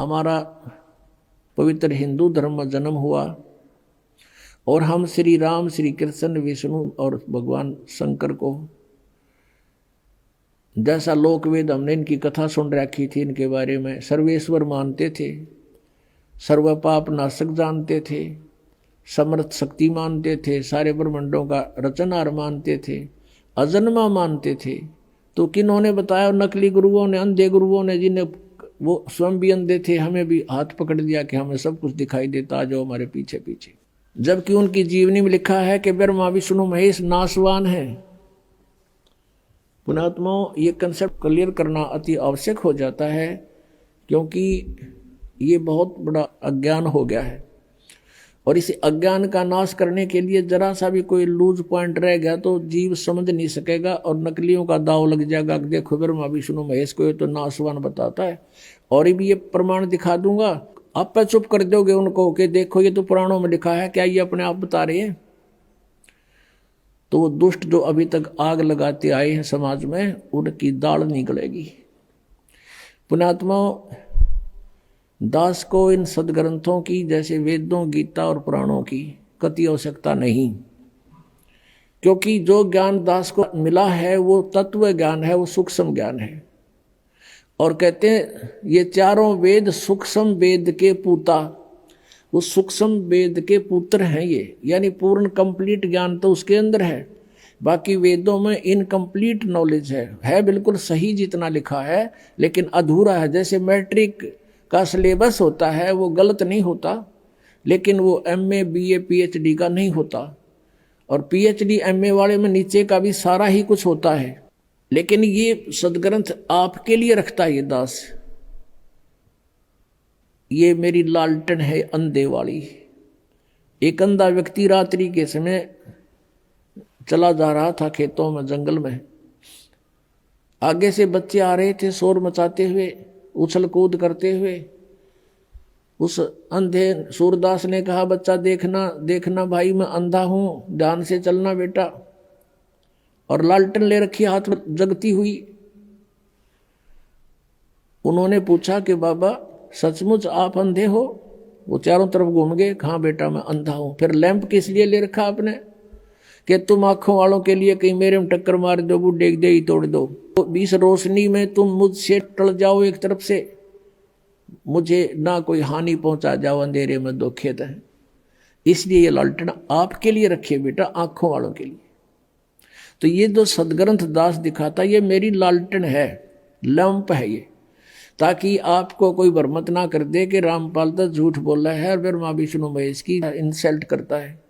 हमारा पवित्र हिंदू धर्म में जन्म हुआ और हम श्री राम, श्री कृष्ण, विष्णु और भगवान शंकर को, जैसा लोकवेद हमने इनकी कथा सुन रखी थी, इनके बारे में सर्वेश्वर मानते थे, सर्व पाप नाशक जानते थे, समर्थ शक्ति मानते थे, सारे ब्रह्मांडों का रचनहार मानते थे, अजन्मा मानते थे। तो किन्होंने बताया? नकली गुरुओं ने, अंधे गुरुओं ने, जिन्हें वो स्वयं भी अंधे थे, हमें भी हाथ पकड़ दिया कि हमें सब कुछ दिखाई देता, आ जाओ हमारे पीछे पीछे। जबकि उनकी जीवनी में लिखा है कि ब्रह्मा विष्णु महेश नाशवान है। पुण्यात्माओं, ये कंसेप्ट क्लियर करना अति आवश्यक हो जाता है, क्योंकि ये बहुत बड़ा अज्ञान हो गया है और इस अज्ञान का नाश करने के लिए जरा सा भी कोई लूज पॉइंट रह गया तो जीव समझ नहीं सकेगा और नकलियों का दाव लग जाएगा। देखो ब्रह्मा विष्णु महेश को ये तो नाशवान बताता है और भी ये प्रमाण दिखा दूंगा, आप पे चुप कर दोगे उनको कि देखो ये तो पुराणों में लिखा है, क्या ये अपने आप बता रहे हैं? तो वो दुष्ट जो अभी तक आग लगाते आए हैं समाज में, उनकी दाल निकलेगी। पुण्यात्माओं, दास को इन सदग्रंथों की जैसे वेदों, गीता और पुराणों की कति आवश्यकता नहीं, क्योंकि जो ज्ञान दास को मिला है वो तत्व ज्ञान है, वो सूक्ष्म ज्ञान है। और कहते हैं ये चारों वेद सूक्ष्म वेद के पूता, वो सूक्ष्म वेद के पुत्र हैं ये, यानी पूर्ण कंप्लीट ज्ञान तो उसके अंदर है। बाकी वेदों में इनकम्प्लीट नॉलेज है बिल्कुल सही जितना लिखा है, लेकिन अधूरा है। जैसे मैट्रिक का सिलेबस होता है वो गलत नहीं होता, लेकिन वो MA BA PhD का नहीं होता, और PhD MA वाले में नीचे का भी सारा ही कुछ होता है। लेकिन ये सदग्रंथ आपके लिए रखता है ये दास। ये मेरी लालटन है अंधे वाली। एक अंधा व्यक्ति रात्रि के समय चला जा रहा था खेतों में, जंगल में। आगे से बच्चे आ रहे थे शोर मचाते हुए, उछल कूद करते हुए। उस अंधे सूरदास ने कहा, बच्चा देखना देखना भाई, मैं अंधा हूं, ध्यान से चलना बेटा। और लालटन ले रखी हाथ में जगती हुई। उन्होंने पूछा कि बाबा सचमुच आप अंधे हो? वो चारों तरफ घूम गए, कहाँ बेटा मैं अंधा हूं। फिर लैंप किस लिए ले रखा आपने? कि तुम आंखों वालों के लिए कहीं मेरे में टक्कर मार दो, बुढ़े दे ही तोड़ दो, तो इस रोशनी में तुम मुझसे टल जाओ एक तरफ से, मुझे ना कोई हानि पहुंचा जाओ, अंधेरे में दो खेत है। इसलिए ये लालटेन आपके लिए रखिए बेटा, आंखों वालों के लिए। तो ये जो सदग्रंथ दास दिखाता, ये मेरी लालटेन है, लैंप है ये, ताकि आपको कोई भ्रमित ना कर दे कि रामपाल तो झूठ बोल रहा है और ब्रह्मा विष्णु महेश की इंसल्ट करता है।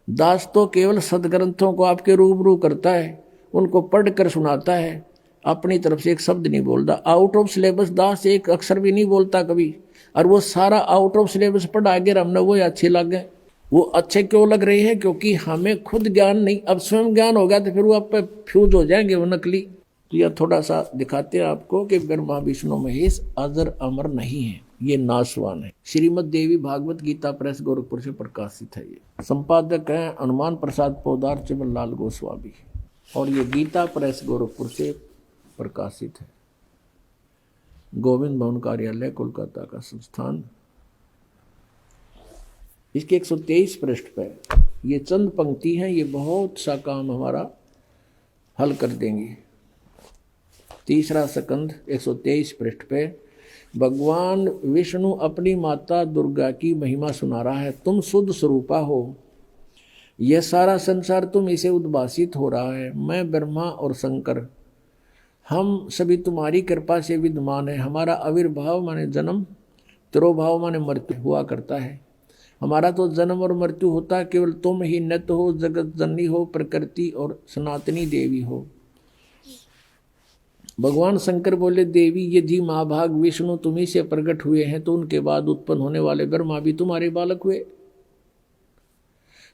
दास तो केवल सदग्रंथों को आपके रूबरू करता है, उनको पढ़ कर सुनाता है, अपनी तरफ से एक शब्द नहीं बोलता। आउट ऑफ सिलेबस दास एक अक्षर भी नहीं बोलता कभी, और वो सारा आउट ऑफ सिलेबस पढ़ा आगे हमने वो अच्छे लग गए। वो अच्छे क्यों लग रहे हैं? क्योंकि हमें खुद ज्ञान नहीं, अब स्वयं ज्ञान हो गया तो फिर वो आप पे फ्यूज हो जाएंगे वो नकली। तो यह थोड़ा सा दिखाते हैं आपको कि ब्रह्मा विष्णु महेश अजर अमर नहीं है, ये नाशवान है। श्रीमद देवी भागवत गीता प्रेस गोरखपुर से प्रकाशित है। ये संपादक हैं हनुमान प्रसाद पोदार चिमन लाल गोस्वामी, और ये गीता प्रेस गोरखपुर से प्रकाशित है। गोविंद भवन कार्यालय कोलकाता का संस्थान। इसके 123 पृष्ठ पर ये चंद पंक्ति हैं, ये बहुत सा काम हमारा हल कर देंगे। तीसरा स्कंद 123 पृष्ठ पे भगवान विष्णु अपनी माता दुर्गा की महिमा सुना रहा है। तुम शुद्ध स्वरूपा हो, यह सारा संसार तुम इसे उद्भासित हो रहा है। मैं ब्रह्मा और शंकर, हम सभी तुम्हारी कृपा से विद्यमान है। हमारा आविर्भाव माने जन्म, तिरोभाव माने मृत्यु हुआ करता है। हमारा तो जन्म और मृत्यु होता, केवल तुम ही नित्य हो, जगत जननी हो, प्रकृति और सनातनी देवी हो। भगवान शंकर बोले, देवी यदि महाभाग विष्णु तुम्ही से प्रकट हुए हैं तो उनके बाद उत्पन्न होने वाले ब्रह्मा भी तुम्हारे बालक हुए।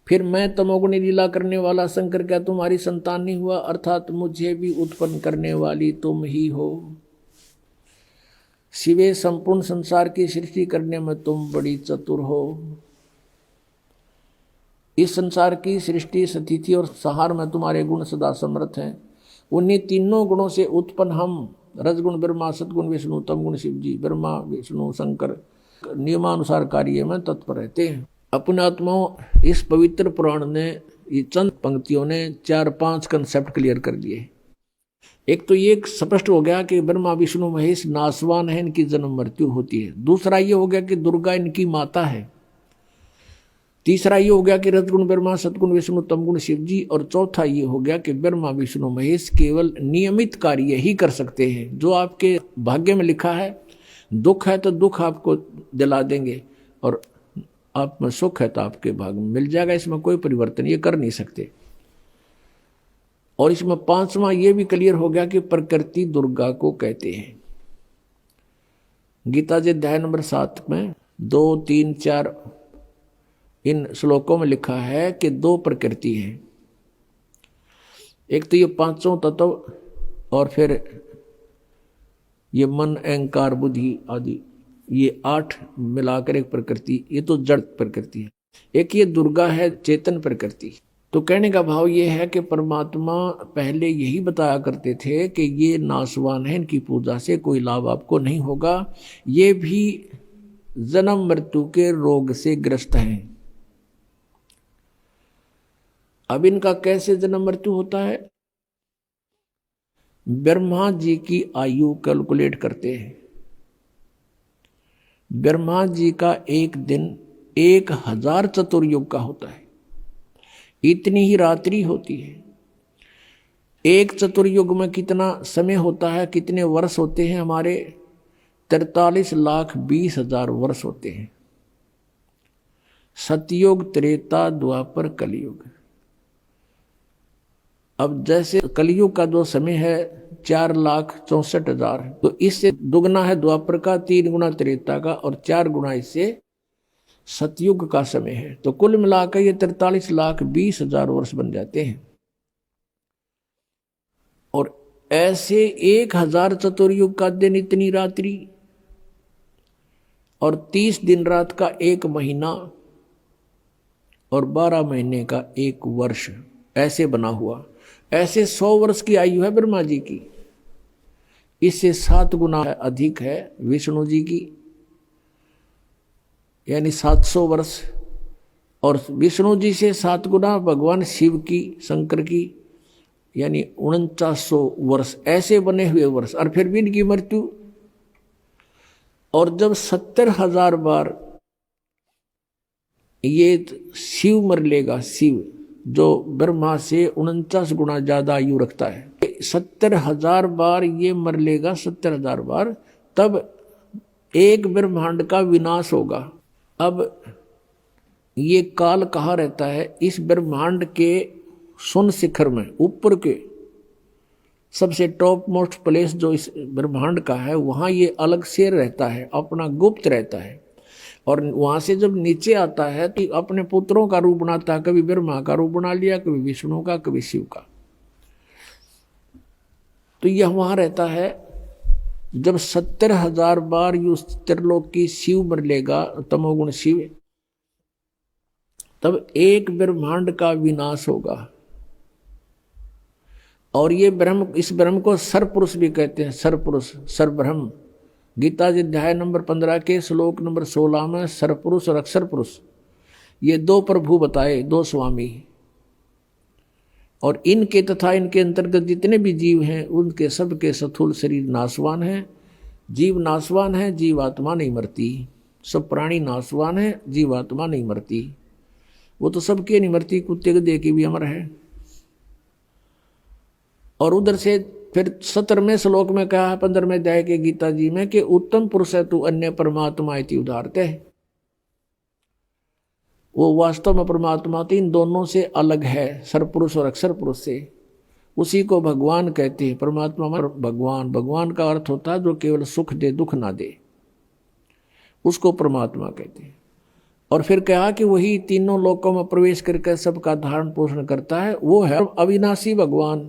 फिर मैं तमोगुणी लीला करने वाला शंकर क्या तुम्हारी संतान नहीं हुआ? अर्थात मुझे भी उत्पन्न करने वाली तुम ही हो। शिवे संपूर्ण संसार की सृष्टि करने में तुम बड़ी चतुर हो। इस संसार की सृष्टि, स्थिति और संहार में तुम्हारे गुण सदा समर्थ हैं। उन्हीं तीनों गुणों से उत्पन्न हम रजगुण ब्रह्मा, सतगुण विष्णु, तमगुण शिव जी, ब्रह्मा विष्णु शंकर नियमानुसार कार्य में तत्पर रहते हैं। अपने आत्माओं इस पवित्र पुराण ने ये चंद पंक्तियों ने 4-5 कंसेप्ट क्लियर कर दिए। एक तो ये स्पष्ट हो गया कि ब्रह्मा विष्णु महेश नासवान है, इनकी जन्म मृत्यु होती है। दूसरा ये हो गया कि दुर्गा इनकी माता है। तीसरा ये हो गया कि रजगुण ब्रह्मा, सतगुण विष्णु, तमगुण शिव जी। और चौथा ये हो गया कि ब्रह्मा विष्णु महेश केवल नियमित कार्य ही कर सकते हैं। जो आपके भाग्य में लिखा है, दुख है तो दुख आपको दिला देंगे, और आप में सुख है तो आपके भाग्य में मिल जाएगा। इसमें कोई परिवर्तन ये कर नहीं सकते। और इसमें 5वां ये भी क्लियर हो गया कि प्रकृति दुर्गा को कहते हैं। गीता जी अध्याय नंबर 7 में 2, 3, 4 इन श्लोकों में लिखा है कि 2 प्रकृति है। एक तो ये 5 तत्व, और फिर ये मन, अहंकार, बुद्धि आदि, ये 8 मिलाकर एक प्रकृति, ये तो जड़ प्रकृति है। एक ये दुर्गा है, चेतन प्रकृति। तो कहने का भाव ये है कि परमात्मा पहले यही बताया करते थे कि ये नासवान है, इनकी पूजा से कोई लाभ आपको नहीं होगा, ये भी जन्म मृत्यु के रोग से ग्रस्त हैं। अब इनका कैसे जन्म मृत्यु होता है? ब्रह्मा जी की आयु कैलकुलेट करते हैं। ब्रह्मा जी का एक दिन 1000 चतुर्युग का होता है। इतनी ही रात्रि होती है। एक चतुर्युग में कितना समय होता है, कितने वर्ष होते हैं हमारे? 43,20,000 वर्ष होते हैं। सतयुग, त्रेता, द्वापर, कलयुग। अब जैसे कलयुग का जो समय है 4,64,000, तो इससे दुगना है द्वापर का, 3 गुना त्रेता का, और 4 गुना इससे सतयुग का समय है। तो कुल मिलाकर ये 43,20,000 वर्ष बन जाते हैं। और ऐसे 1000 चतुर्युग का दिन, इतनी रात्रि, और 30 दिन रात का 1 महीना, और 12 महीने का 1 वर्ष, ऐसे बना हुआ। ऐसे 100 वर्ष की आयु है ब्रह्मा जी की। इससे 7 गुना अधिक है विष्णु जी की, यानी 700 वर्ष। और विष्णु जी से 7 गुना भगवान शिव की, शंकर की, यानी 4900 वर्ष, ऐसे बने हुए वर्ष। और फिर भी इनकी मृत्यु। और जब 70,000 बार ये शिव मर लेगा, शिव जो ब्रह्मा से 49 गुना ज्यादा आयु रखता है, 70,000 बार ये मर लेगा, 70,000 बार, तब एक ब्रह्मांड का विनाश होगा। अब ये काल कहाँ रहता है? इस ब्रह्मांड के शून्य शिखर में, ऊपर के सबसे टॉप मोस्ट प्लेस जो इस ब्रह्मांड का है, वहाँ ये अलग से रहता है, अपना गुप्त रहता है। और वहां से जब नीचे आता है तो अपने पुत्रों का रूप बनाता है। कभी ब्रह्मा का रूप बना लिया, कभी विष्णु का, कभी शिव का। तो यह वहां रहता है। जब 70,000 बार यु त्रिलोक की शिव मर लेगा, तमोगुण शिव, तब एक ब्रह्मांड का विनाश होगा। और ये ब्रह्म, इस ब्रह्म को सरपुरुष भी कहते हैं। सरपुरुष, सरब्रह्म। गीता जी अध्याय नंबर 15 के श्लोक नंबर 16 में सरपुरुष और अक्षर पुरुष, ये 2 प्रभु बताए, 2 स्वामी। और इनके तथा इनके अंतर्गत जितने भी जीव हैं, उनके सबके स्थूल शरीर नाशवान हैं। जीव नाशवान है, जीवात्मा नहीं मरती। सब प्राणी नाशवान है, जीवात्मा नहीं मरती। वो तो सबके नहीं मरती, कुत्ते को दे के भी अमर है। और उधर से फिर 17वें श्लोक में कहा है 15वें अध्याय के गीता जी में कि उत्तम पुरुष है तू अन्य परमात्मा इति उदाहरते है। वो वास्तव में परमात्मा तो इन दोनों से अलग है, सरपुरुष और अक्षर पुरुष से। उसी को भगवान कहते हैं। परमात्मा में भगवान, भगवान का अर्थ होता है जो केवल सुख दे, दुख ना दे, उसको परमात्मा कहते हैं। और फिर कहा कि वही तीनों लोकों में प्रवेश करके सबका धारण पोषण करता है, वो है अविनाशी भगवान।